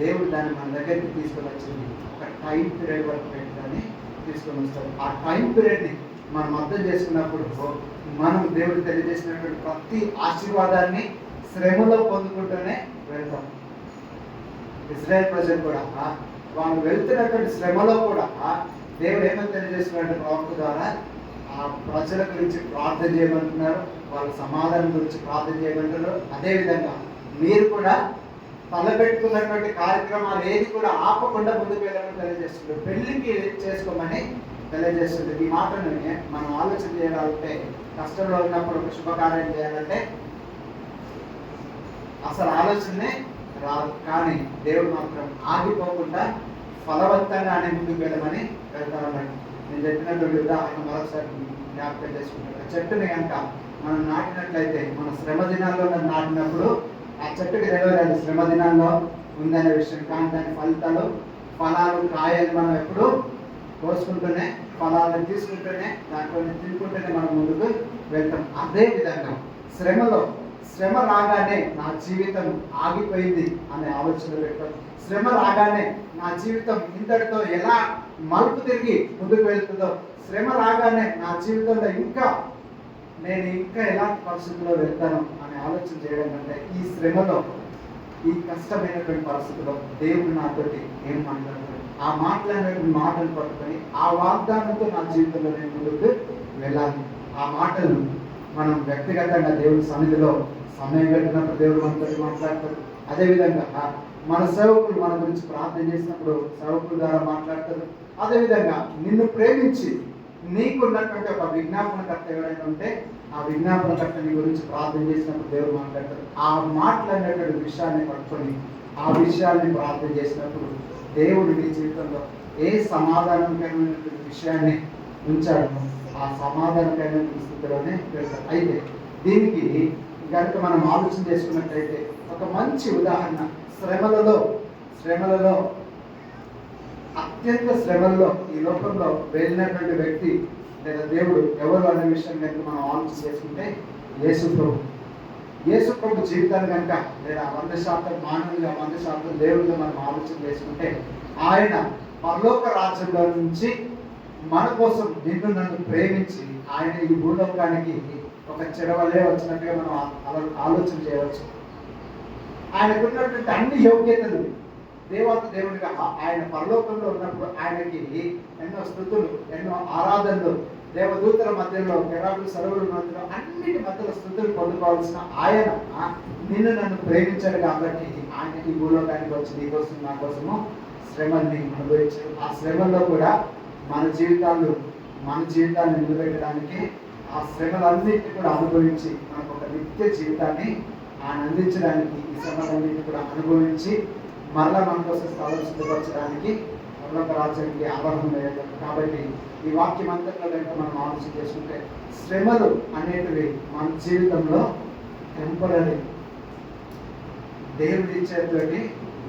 దేవుడు దాన్ని మన దగ్గరికి తీసుకొని వచ్చింది ఒక టైం పీరియడ్ వరకు పెట్టాలని తీసుకొని వస్తాడు. ఆ టైం పీరియడ్ని మనం అర్థం చేసుకున్నప్పుడు మనం దేవుడు తెలియజేసినటువంటి ప్రతి ఆశీర్వాదాన్ని శ్రమలో పొందుకుంటూనే వెళ్తాం. ఇశ్రాయేలు ప్రజలు కూడా వాళ్ళు వెళ్తున్నటువంటి శ్రమలో కూడా దేవుడు ఏమని తెలియజేస్తున్నట్టు ప్రవక్త ద్వారా ఆ ప్రజల గురించి ప్రార్థన చేయమంటున్నారు, వాళ్ళ సమాధానం గురించి ప్రార్థన చేయమంటున్నారు. అదేవిధంగా మీరు కూడా తలపెట్టుకున్నటువంటి కార్యక్రమాలు ఏది కూడా ఆపకుండా ముందుకు వెళ్ళాలని తెలియజేస్తున్నారు. పెళ్లికి చేసుకోమని తెలియజేస్తుంది. ఈ మాటను మనం ఆలోచన చేయాలంటే, కష్టంలో ఉన్నప్పుడు ఒక శుభకార్యం చేయాలంటే అసలు ఆలోచనే రాదు. కానీ దేవుడు మాత్రం ఆగిపోకుండా ఫలవంతంగానే ముందుకు వెళ్ళమని వెళ్తా ఉన్నాడు. నేను చెప్పినటువంటి ఉదాహరణ మరొకసారి జ్ఞాపకం చేసుకుంటాను. చెట్టుని కనుక మనం నాటినట్లయితే, మన శ్రమ దినాల్లో నాటినప్పుడు ఆ చెట్టుకి తెలియదు శ్రమ దినాల్లో ఉందనే విషయం. కానీ దాని ఫలాలు కాయలు మనం ఎప్పుడు కోసుకుంటూనే, ఫలాలను తీసుకుంటూనే, దాంట్లో తినుకుంటూనే మనం ముందుకు వెళ్తాం. అదేవిధంగా శ్రమ రాగానే నా జీవితం ఆగిపోయింది అనే ఆలోచన పెట్టాం. శ్రమ రాగానే నా జీవితం ఇంతటితో ఎలా మలుపు తిరిగి ముందుకు వెళ్తుందో, శ్రమ రాగానే నా జీవితంలో నేను ఇంకా ఎలాంటి పరిస్థితుల్లో వెళ్తాను అని ఆలోచన చేయడం కంటే, ఈ శ్రమలో, ఈ కష్టమైనటువంటి పరిస్థితుల్లో దేవుడు నాతోటి ఏం మాట్లాడతాడు, ఆ మాట్లాడినటువంటి మాటలు పట్టుకొని ఆ వాగ్దానంతో నా జీవితంలో నేను ముందుకు వెళ్ళాలి. ఆ మాటలు మనం వ్యక్తిగతంగా దేవుడి సన్నిధిలో సమయం పెట్టినప్పుడు దేవుడు మనతో మాట్లాడతాడు. అదేవిధంగా మన సేవకులు మన గురించి ప్రార్థన చేసినప్పుడు సేవకుల ద్వారా మాట్లాడతారు. అదేవిధంగా నిన్ను ప్రేమించి నీకున్నటువంటి ఒక విజ్ఞాపనకర్త ఎవరైనా ఉంటే ఆ విజ్ఞాపనకర్త నీ గురించి ప్రార్థన చేసినప్పుడు దేవుడు మాట్లాడతారు. ఆ మాట్లాడినటువంటి విషయాన్ని పట్టుకొని ఆ విషయాన్ని ప్రార్థన చేసినప్పుడు దేవుడు నీ జీవితంలో ఏ సమాధానకరమైనటువంటి విషయాన్ని ఉంచాడో ఆ సమాధానకరమైన స్థితిలోనే వెళ్తారు. అయితే దీనికి కనుక మనం ఆలోచన చేసుకున్నట్లయితే ఒక మంచి ఉదాహరణ, శ్రమలలో అత్యంత శ్రమల్లో ఈ లోకంలో వెళ్ళినటువంటి వ్యక్తి లేదా దేవుడు ఎవరు అనే విషయం కనుక మనం ఆలోచన చేసుకుంటే యేసు ప్రభు జీవితాన్ని కనుక లేదా 100% మానవులుగా 100% దేవుడిగా మనం ఆలోచన చేసుకుంటే ఆయన పరలోక రాజ్యంలో నుంచి మన కోసం నిన్ను నన్ను ప్రేమించి ఆయన ఈ భూలోకానికి ఒక చెరవలే వచ్చినట్టుగా మనం ఆలోచన చేయవచ్చు. ఆయనకున్నటువంటి అన్ని యోగ్యతలు దేవుడిగా ఆయన పరలోకంలో ఉన్నప్పుడు ఆయనకి ఎన్నో స్థుతులు, ఎన్నో ఆరాధనలు, దేవదూతల మధ్యలో, కెరాబులు, సర్వుల మధ్యలో అన్నిటి మధ్యలో స్థుతులు పొందుకోవాల్సిన ఆయన నిన్ను నన్ను ప్రేమించాడు కాబట్టి ఆయన ఈ భూలోకానికి వచ్చి నీ కోసం నా కోసము శ్రమల్ని అనుభవించాడు. ఆ శ్రమల్లో కూడా మన జీవితాన్ని నిలబెట్టడానికి ఆ శ్రమలన్నింటినీ కూడా అనుభవించి మనకు ఒక నిత్య జీవితాన్ని ఆయన అందించడానికి ఈ శ్రమలన్నింటినీ కూడా అనుభవించి మరలా మన కోసం స్థలం సిద్ధపరచడానికి పరలోక రాజ్యానికి ఆవాహనం వేయడం. కాబట్టి ఈ వాక్యం అంతట్లో కనుక మనం ఆలోచన చేసుకుంటే శ్రమలు అనేటివి మన జీవితంలో టెంపరీ, దేవుడు ఇచ్చేటువంటి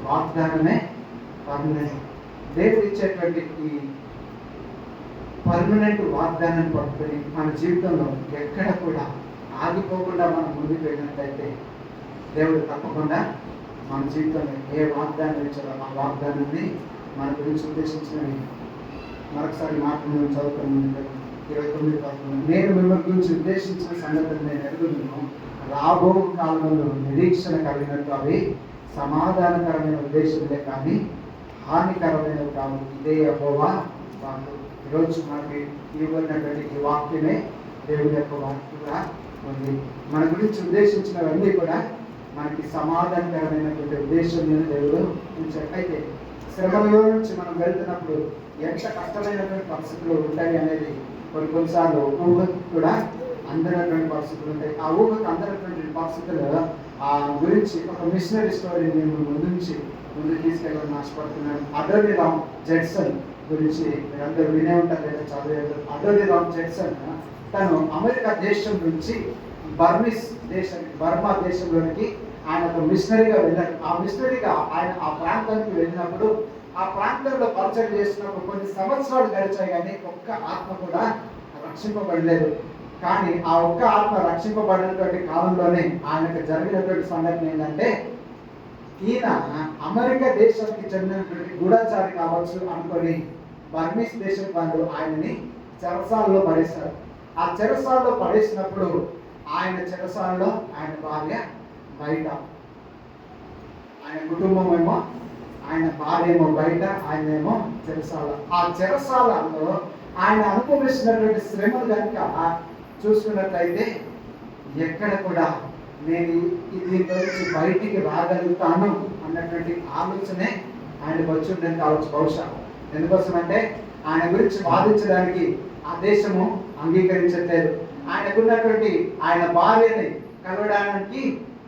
వాగ్దానమే పర్మనెంట్. దేవుడు ఇచ్చేటువంటి ఈ పర్మనెంట్ వాగ్దానాన్ని పట్టుకొని మన జీవితంలో ఎక్కడ కూడా ఆగిపోకుండా మనం ముందుకు వెళ్ళినట్లయితే దేవుడు తప్పకుండా మన జీవితంలో ఏ వాగ్దానం ఇచ్చారో ఆ వాగ్దానాన్ని మన గురించి ఉద్దేశించినవి మరొకసారి మాటలు చదువుకున్నాను. 29 నేను మిమ్మల్ని గురించి ఉద్దేశించిన సంగతిని నేను ఎరుగుతున్నాను, రాబో కాలంలో నిరీక్షణ కలిగినట్టు అవి సమాధానకరమైన ఉద్దేశంలే కానీ హానికరమైనవి కావు. ఇదే యెహోవా వాక్కు. ఈరోజు మనకి ఇవ్వబడినటువంటి ఈ వాక్యమే దేవుని యొక్క వాక్యంగా ఉంది. మన గురించి ఉద్దేశించినవన్నీ కూడా మనకి సమాధానకరమైనటువంటి ఉద్దేశంలో దేవుడు ఉంచాడు. అయితే శ్రమలో నుంచి మనం వెళ్తున్నప్పుడు ఎంత కష్టమైనటువంటి పరిస్థితులు ఉంటాయి అనేది కొన్నిసార్లు ఊహకు కూడా అందనటువంటి పరిస్థితులు ఉంటాయి. ఆ ఊహకు అందనటువంటి పరిస్థితులు ఆ గురించి ఒక మిషనరీ స్టోరీ నేను ముందు తీసుకెళ్ళాలని ఆశపడుతున్నాను. అడోనిరామ్ జడ్సన్ గురించి మీరందరూ వినే ఉంటారు లేదా చదివారు. అడోనిరామ్ జడ్సన్ తను అమెరికా దేశం నుంచి బర్మా దేశంలోనికి ఆయన ఒక మిషనరీగా వెళ్ళాడు. ఆ మిషనరీగా ఆయన ఆ ప్రాంతానికి వెళ్ళినప్పుడు ఆ ప్రాంతంలో పరిచయం చేసినప్పుడు కొన్ని సంవత్సరాలు గడిచాయి కానీ ఒక్క ఆత్మ కూడా రక్షింపబడలేదు. కానీ ఆ ఒక్క ఆత్మ రక్షింపబడినటువంటి కాలంలోనే ఆయనకు జరిగినటువంటి సంఘటన ఏంటంటే, ఈయన అమెరికా దేశానికి చెందినటువంటి గూఢచారి కావచ్చు అనుకొని బర్మీస్ దేశం వాళ్ళు ఆయనని చెరసాలలో పడేశారు. ఆ చెరసాలలో పడేసినప్పుడు ఆయన చెరసాలలో ఆయన భార్య బయట, ఆయన కుటుంబం ఏమో, ఆయన భార్య ఏమో బయట, ఆయన ఏమో చెరసాల. ఆ చెరసాలలో ఆయన అనుభవిస్తున్నటువంటి శ్రమలు కనుక చూసుకున్నట్లయితే ఎక్కడ కూడా నేను దీంట్లో నుంచి బయటికి రాగలుగుతాను అన్నటువంటి ఆలోచనే ఆయనకు వచ్చి ఉండేది కావచ్చు బహుశా. ఎందుకోసం అంటే ఆయన గురించి వాదించడానికి ఆ దేశము అంగీకరించట్లేదు. ఆయనకున్నటువంటి ఆయన భార్యని కలవడానికి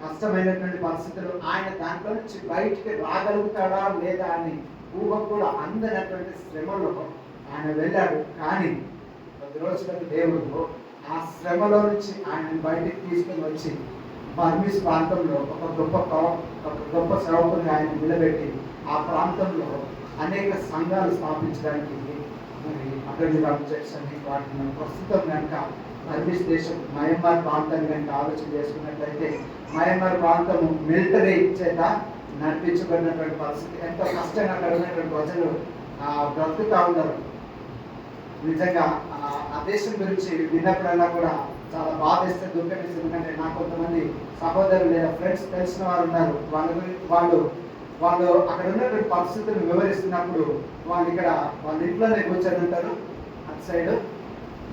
కష్టమైనటువంటి పరిస్థితులు, ఆయన దాంట్లో నుంచి బయటికి రాగలుగుతాడా లేదా అని ఊహ కూడా అందనటువంటి శ్రమలో ఆయన వెళ్ళాడు. కానీ కొద్ది రోజులకు దేవుడు ఆ శ్రమలో నుంచి ఆయన బయటికి తీసుకుని వచ్చి బర్మీస్ ప్రాంతంలో ఒక గొప్ప సేవకుని ఆయన నిలబెట్టి ఆ ప్రాంతంలో అనేక సంఘాలు స్థాపించడానికి మరి అడోనిరామ్ జడ్సన్ వాటిని ప్రస్తుతం కనుక బర్మీస్ దేశం మయన్మార్ ప్రాంతాన్ని కనుక ఆలోచన చేసుకున్నట్లయితే మయన్మార్ ప్రాంతము మిలిటరీ చేత నడిపించబడినటువంటి పరిస్థితి. ఎంతో కష్టంగా అక్కడ ఉన్నటువంటి ప్రజలు బ్రతుకుతా ఉన్నారు. నిజంగా ఆ దేశం గురించి విన్నప్పుడల్లా కూడా చాలా బాధేస్తే దుఃఖిస్తుంది. ఎందుకంటే నాకు కొంతమంది సహోదరులు లేదా ఫ్రెండ్స్ తెలిసిన వారు ఉన్నారు. వాళ్ళు అక్కడ ఉన్నటువంటి పరిస్థితులను వివరిస్తున్నప్పుడు వాళ్ళ ఇంట్లోనే కూర్చొని ఉంటారు. అటు సైడ్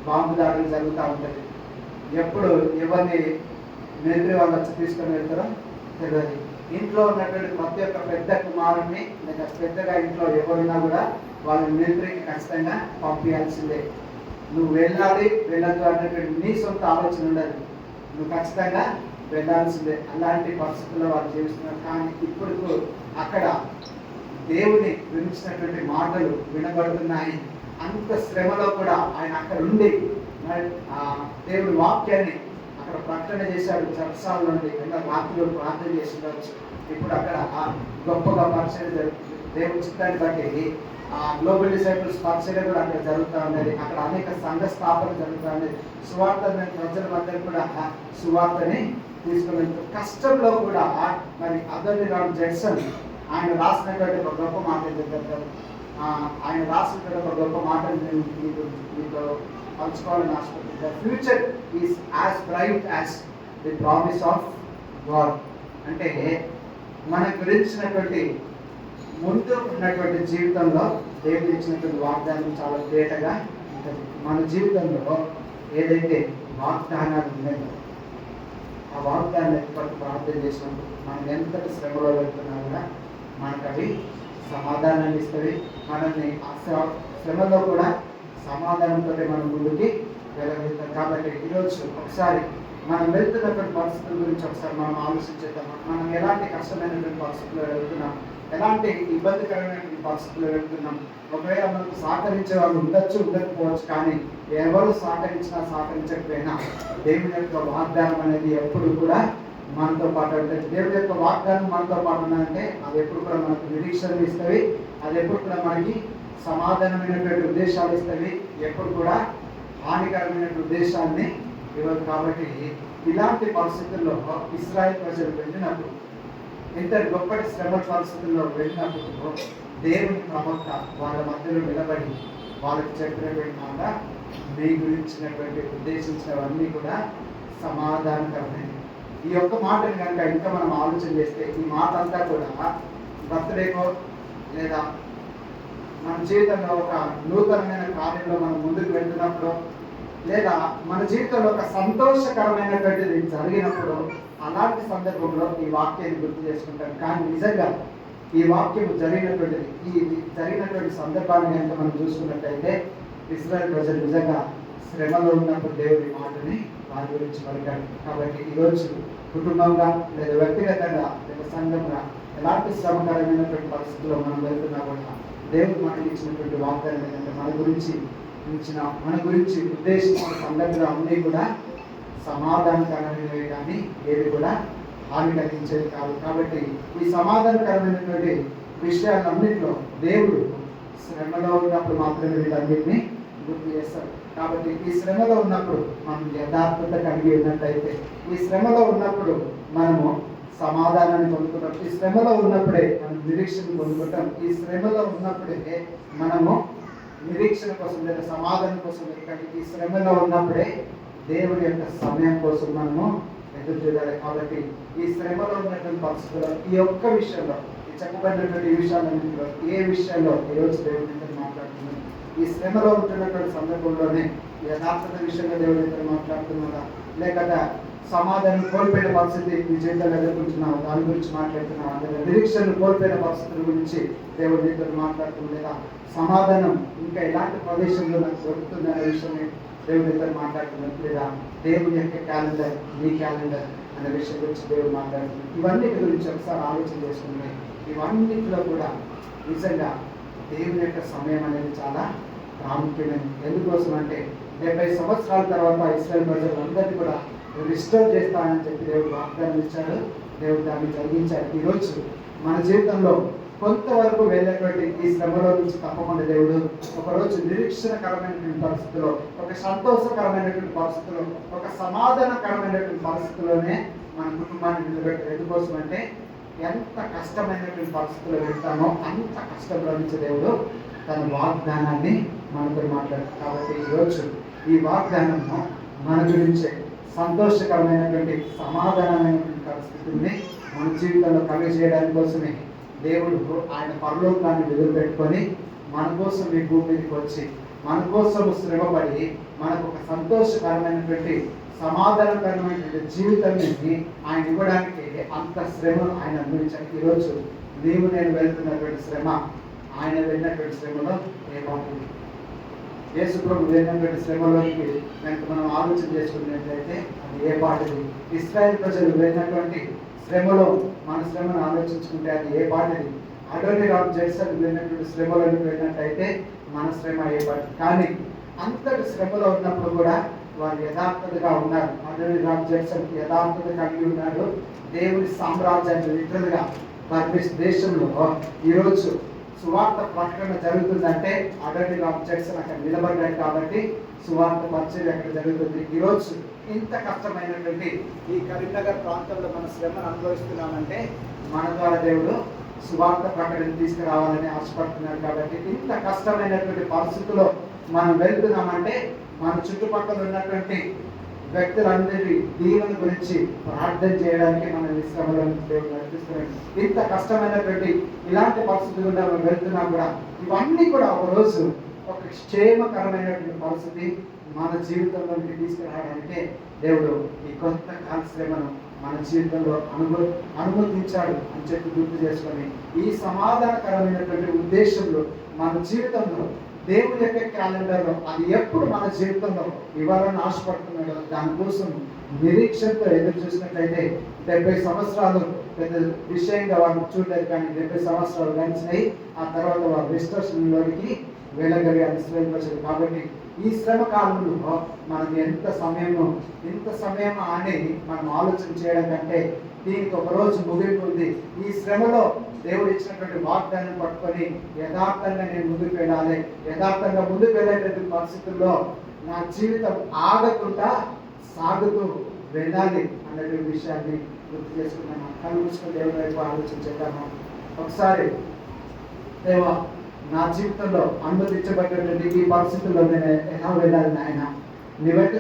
బాంబు దాడులు జరుగుతూ ఉంటుంది. ఎప్పుడు ఎవరిని మిలిటరీ వాళ్ళు వచ్చి తీసుకొని వెళ్తారో తెలియదు. ఇంట్లో ఉన్నటువంటి ప్రతి ఒక్క పెద్ద కుమారుణ్ణి లేదా పెద్దగా ఇంట్లో ఎవరున్నా కూడా వాళ్ళని మిలిటరీకి ఖచ్చితంగా పంపించాల్సిందే. నువ్వు వెళ్ళాలి వెళ్ళద్దు అనేటువంటి నీ సొంత ఆలోచన ఉండదు. నువ్వు ఖచ్చితంగా వెళ్ళాల్సిందే. అలాంటి పరిస్థితుల్లో వాళ్ళు జీవిస్తున్నారు. కానీ ఇప్పుడు అక్కడ దేవుని గురించినటువంటి మాటలు వినబడుతున్నాయి. అంత శ్రమలో కూడా ఆయన అక్కడ ఉండి దేవుని వాక్యాన్ని అక్కడ ప్రకటన చేశాడు. చర్చాల నుండి రాత్రిలో ప్రార్థన చేసి ఉండవచ్చు. ఇప్పుడు అక్కడ గొప్పగా పరిచయం జరుగుతుంది. దేవుని చిత్తాన్ని బట్టి గ్లోబల్ డిసైపుల్స్ పరిచయం కూడా అక్కడ జరుగుతూ ఉన్నది. అక్కడ అనేక సంఘ స్థాపన జరుగుతూ ఉన్నది. సువార్త ప్రజల మధ్య కూడా సువార్తని తీసుకుని వెళ్తారు. కష్టంలో కూడా మరి అదర్ని రామ్ జడ్సన్ ఆయన రాసినటువంటి ఒక గొప్ప మాట ఆయన రాసినటువంటి ఒక గొప్ప మాటలు నేను మీతో పంచుకోవాలని ఆశపడుతుంది. The future is as bright as the promise of God. అంటే మన గురించినటువంటి ముందు ఉన్నటువంటి జీవితంలో దేవుడు ఇచ్చినటువంటి వాగ్దానం చాలా తేటగా ఉంటుంది. మన జీవితంలో ఏదైతే వాగ్దానాలు ఉన్నాయో ఆ వాగ్దానాన్ని ఎప్పటికీ ప్రార్థన చేసినప్పుడు మనం ఎంతటి శ్రమలో వెళ్తున్నా కూడా మనకు అవి సమాధానాన్ని ఇస్తుంది. మనల్ని శ్రమలో కూడా సమాధానంతో మనం ముందుకి వెళ్ళగలుగుతాం. కాబట్టి ఈరోజు ఒకసారి మనం వెళ్తున్నటువంటి పరిస్థితుల గురించి ఒకసారి మనం ఆలోచించేద్దాం. మనం ఎలాంటి కష్టమైనటువంటి పరిస్థితుల్లో వెళ్తున్నాం, ఎలాంటి ఇబ్బందికరమైనటువంటి పరిస్థితుల్లో వెళ్తున్నాం. ఒకవేళ మనకు సహకరించే వాళ్ళు ఉండకపోవచ్చు. కానీ ఎవరు సహకరించకపోయినా దేవుని యొక్క వాగ్దానం అనేది ఎప్పుడు కూడా మనతో పాటు ఉంటుంది. దేవుని యొక్క వాగ్దానం మనతో పాటు ఉన్నదంటే అది ఎప్పుడు కూడా మనకు నిరీక్షణ ఇస్తుంది. అది ఎప్పుడు కూడా మనకి సమాధానమైనటువంటి ఉద్దేశాలు ఇస్తుంది. ఎప్పుడు కూడా హానికరమైనటువంటి ఉద్దేశాన్ని ఇవ్వదు. కాబట్టి ఇలాంటి పరిస్థితుల్లో ఇశ్రాయేల్ ప్రజలు వెళ్ళినప్పుడు, ఇంత గొప్పటి శ్రమ పరిస్థితుల్లో వెళ్ళినప్పుడు దేవుని ప్రవక్త వాళ్ళ మధ్యలో నిలబడి వాళ్ళకి చెప్పినటువంటి మాట మీ గురించినటువంటి ఉద్దేశించినవన్నీ కూడా సమాధానకరమైనవి. ఈ యొక్క మాటని కనుక ఇంకా మనం ఆలోచన చేస్తే ఈ మాట అంతా కూడా బర్త్డేకో లేదా మన జీవితంలో ఒక నూతనమైన కార్యంలో మనం ముందుకు వెళ్తున్నప్పుడు లేదా మన జీవితంలో ఒక సంతోషకరమైనటువంటిది జరిగినప్పుడు అలాంటి సందర్భంలో ఈ వాక్యాన్ని గుర్తు చేసుకుంటాం. కానీ నిజంగా ఈ వాక్యం జరిగినటువంటి సందర్భాన్ని కనుక మనం చూసుకున్నట్టయితే ఇశ్రాయేల్ ప్రజలు నిజంగా శ్రమలో ఉన్నప్పుడు దేవుడి మాటని వారి గురించి పలికాడు. కాబట్టి ఈరోజు కుటుంబంగా లేదా వ్యక్తిగతంగా లేదా సంఘంగా ఎలాంటి శ్రమకరమైనటువంటి పరిస్థితుల్లో మనం వెళ్తున్నా కూడా దేవుడు మనకి ఇచ్చినటువంటి వాగ్దానం ఏంటంటే మన గురించి ఉద్దేశించిన సందర్భాలు అన్నీ కూడా సమాధానకరమైనవి కానీ ఏవి కూడా హాని కలిగించేది కాదు. కాబట్టి ఈ సమాధానకరమైనటువంటి విషయాలన్నింటిలో దేవుడు శ్రమలో ఉన్నప్పుడు మాత్రమే వీటన్నిటిని గుర్తు చేస్తాడు. కాబట్టి ఈ శ్రమలో ఉన్నప్పుడు మనం యథార్థత కలిగి ఉన్నట్టయితే, ఈ శ్రమలో ఉన్నప్పుడు మనము సమాధానాన్ని పొందుకుంటాం. ఈ శ్రమలో ఉన్నప్పుడే మనం నిరీక్షణ పొందుకుంటాం. ఈ శ్రమలో ఉన్నప్పుడే మనము నిరీక్షణ కోసం లేదా సమాధానం కోసం వెతకాలి. ఈ శ్రమలో ఉన్నప్పుడే దేవుడి యొక్క సమయం కోసం మనము ఎదురు చూడాలి. కాబట్టి ఈ శ్రమలో ఉన్నటువంటి పరిస్థితుల్లో ఈ ఒక్క విషయంలో, ఈ చెప్పబడినటువంటి ఈ విషయాలన్నింటిలో ఏ విషయంలో ఈరోజు దేవుడి మాట్లాడుతున్నాం, ఈ శ్రమలో ఉంటున్నటువంటి సందర్భంలోనే యథార్థత విషయంలో దేవుడి మాట్లాడుతున్నారా, లేకపోతే సమాధానం కోల్పోయిన పరిస్థితి మీ జీవితంలో ఎదుర్కొంటున్నావు దాని గురించి మాట్లాడుతున్నావు, లేదా నిరీక్షణ కోల్పోయిన పరిస్థితుల గురించి దేవుడి నీతో మాట్లాడుతున్నాం, లేదా సమాధానం ఇంకా ఎలాంటి ప్రదేశంలో నాకు దొరుకుతుందనే విషయమే దేవుడితో మాట్లాడుతున్నాం, లేదా దేవుని యొక్క క్యాలెండర్ నీ క్యాలెండర్ అనే విషయం గురించి దేవుడు మాట్లాడుతున్నాం. ఇవన్నిటి గురించి ఒకసారి ఆలోచన చేసుకున్నాయి. ఇవన్నిటిలో కూడా నిజంగా దేవుని యొక్క సమయం అనేది చాలా ప్రాముఖ్యమైనది. ఎందుకోసం అంటే 70 సంవత్సరాల తర్వాత ఇశ్రాయేల్ ప్రజలందరినీ కూడా రిస్టోర్ చేస్తానని చెప్పి దేవుడు వాగ్దానం ఇచ్చాడు. దేవుడు దాన్ని జరిగించాడు. ఈరోజు మన జీవితంలో కొంతవరకు వెళ్ళేటువంటి ఈ శ్రమలో నుంచి తప్పకుండా దేవుడు ఒకరోజు నిరీక్షణకరమైనటువంటి పరిస్థితిలో, ఒక సంతోషకరమైనటువంటి పరిస్థితిలో, ఒక సమాధానకరమైనటువంటి పరిస్థితిలోనే మన కుటుంబాన్ని నిలబెట్టారు. ఎందుకోసం అంటే ఎంత కష్టమైనటువంటి పరిస్థితుల్లో వెళ్తామో అంత కష్టంలో నుంచి దేవుడు తన వాగ్దానాన్ని మనతో మాట్లాడుతుంది. కాబట్టి ఈరోజు ఈ వాగ్దానము మన గురించే సంతోషకరమైనటువంటి సమాధానమైనటువంటి పరిస్థితుల్ని మన జీవితంలో కలిగజేయడానికి కోసమే దేవుడు ఆయన పరలోకాన్ని వదిలిపెట్టుకొని మన కోసం ఈ భూమి మీదకి వచ్చి మన కోసం శ్రమపడి మనకు ఒక సంతోషకరమైనటువంటి సమాధానకరమైనటువంటి జీవితాన్ని ఆయన ఇవ్వడానికి అంత శ్రమను ఆయన అనుభవించాడు. ఈరోజు నీవు నేను వెళ్తున్నటువంటి శ్రమ, ఆయన వెళ్ళినటువంటి శ్రమలో ఏ పాటు యేసు ప్రభు వెళ్ళినటువంటి శ్రమలోకి కనుక మనం ఆలోచన చేసుకున్నట్లయితే అది ఏ పాటిది? ఇశ్రాయేల్ ప్రజలు వెళ్ళినటువంటి శ్రమలో మన శ్రమను ఆలోచించుకుంటే అది ఏ పాటిది? అడోనీరామ్ జెర్సన్ వెళ్ళినటువంటి శ్రమలోకి వెళ్ళినట్టయితే మన శ్రమ ఏ పాటి? కానీ అంతటి శ్రమలో ఉన్నప్పుడు కూడా వారు యథార్థతగా ఉన్నారు. అడోనీరామ్ జెర్సన్ యథార్థత కలిగి ఉన్నాడు. దేవుని సామ్రాజ్యాన్ని లిటరల్గా భారతదేశ దేశంలో ఈరోజు సువార్త ప్రకటన జరుగుతుందంటే అడోనీరామ్ జెర్సన్ అక్కడ నిలబడ్డాడు కాబట్టి సువార్త పరిచయం అక్కడ జరుగుతుంది. ఈరోజు ఇంత కష్టమైనటువంటి ఈ కరీంనగర్ ప్రాంతంలో మన శ్రమను అనుభవిస్తున్నామంటే మన ద్వారా దేవుడు సువార్త ప్రకటన తీసుకురావాలని ఆశపడుతున్నాడు. కాబట్టి ఇంత కష్టమైనటువంటి పరిస్థితుల్లో మనం వెళ్తున్నామంటే మన చుట్టుపక్కల ఉన్నటువంటి వ్యక్తులందరి దీవెన గురించి ప్రార్థన చేయడానికి మనం ఈ శ్రమలో దేవుడు నడిపిస్తున్నాడు. ఇంత కష్టమైనటువంటి ఇలాంటి పరిస్థితులు మనం వెళ్తున్నా కూడా ఇవన్నీ కూడా ఒకరోజు ఒక క్షేమకరమైనటువంటి పరిస్థితి మన జీవితంలోకి తీసుకురావడానికే దేవుడు ఈ కొత్త కాల శ్రమను మన జీవితంలో అనుమతించాడు అని చెప్పి గుర్తు చేసుకొని ఈ సమాధానకరమైనటువంటి ఉద్దేశంలో మన జీవితంలో దేవుని యొక్క క్యాలెండర్లో అది ఎప్పుడు మన జీవితంలో ఇవ్వాలని ఆశపడుతున్నాడో దానికోసం నిరీక్షణతో ఎదురు చూసినట్లయితే 70 సంవత్సరాలు పెద్ద విషయంగా వారు చూడలేదు. కానీ 70 సంవత్సరాలు గడిచినాయి. ఆ తర్వాత వారు రిస్ట్రక్షన్లోకి వెళ్ళగలిగారు ఇశ్రాయేల్ ప్రజలు. కాబట్టి ఈ శ్రమ కాలంలో మనం ఇంత సమయం అని మనం ఆలోచన చేయడం కంటే దీనికి ఒక రోజు ముగింపు ఉంది. ఈ శ్రమలో దేవుడు ఇచ్చినటువంటి వాగ్దానం పట్టుకొని యథార్థంగా నేను ముందుకు వెళ్ళాలి, యథార్థంగా ముందుకు వెళ్ళేటువంటి పరిస్థితుల్లో నా జీవితం ఆగకుండా సాగుతూ వెళ్ళాలి అన్నటువంటి విషయాన్ని గుర్తు చేసుకున్నాను. కళ్ళు మూసుకొని దేవుడి వైపు ఆలోచించేద్దాము. ఒకసారి దేవా, నా జీవితంలో అనుమతించబడినటువంటి ఈ పరిస్థితుల్లో నేను ఎలా వెళ్ళాలి నాయన? నీ వెంట